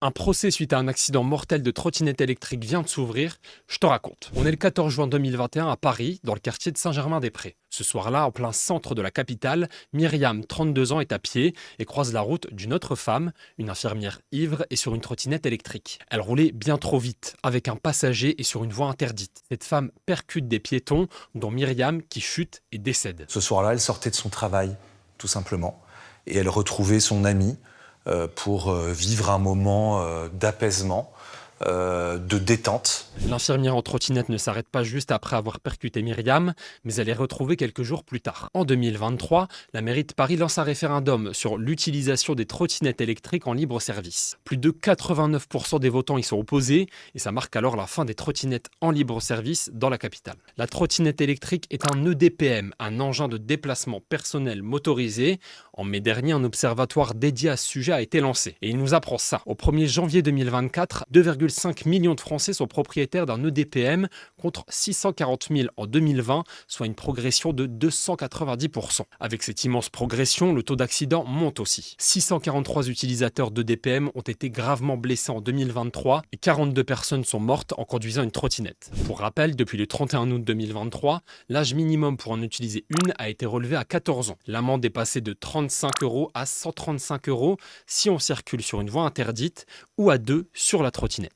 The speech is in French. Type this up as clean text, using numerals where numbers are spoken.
Un procès suite à un accident mortel de trottinette électrique vient de s'ouvrir, je te raconte. On est le 14 juin 2021 à Paris, dans le quartier de Saint-Germain-des-Prés. Ce soir-là, en plein centre de la capitale, Myriam, 32 ans, est à pied et croise la route d'une autre femme, une infirmière ivre et sur une trottinette électrique. Elle roulait bien trop vite, avec un passager et sur une voie interdite. Cette femme percute des piétons, dont Myriam, qui chute et décède. Ce soir-là, elle sortait de son travail, tout simplement, et elle retrouvait son ami pour vivre un moment d'apaisement, de détente. L'infirmière en trottinette ne s'arrête pas juste après avoir percuté Myriam, mais elle est retrouvée quelques jours plus tard. En 2023, la mairie de Paris lance un référendum sur l'utilisation des trottinettes électriques en libre service. Plus de 89% des votants y sont opposés et ça marque alors la fin des trottinettes en libre service dans la capitale. La trottinette électrique est un EDPM, un engin de déplacement personnel motorisé. En mai dernier, un observatoire dédié à ce sujet a été lancé. Et il nous apprend ça. Au 1er janvier 2024, 2,5 millions de Français sont propriétaires d'un EDPM contre 640 000 en 2020, soit une progression de 290%. Avec cette immense progression, le taux d'accident monte aussi. 643 utilisateurs d'EDPM ont été gravement blessés en 2023 et 42 personnes sont mortes en conduisant une trottinette. Pour rappel, depuis le 31 août 2023, l'âge minimum pour en utiliser une a été relevé à 14 ans. L'amende est passée de 35 € à 135 € si on circule sur une voie interdite ou à 2 sur la trottinette.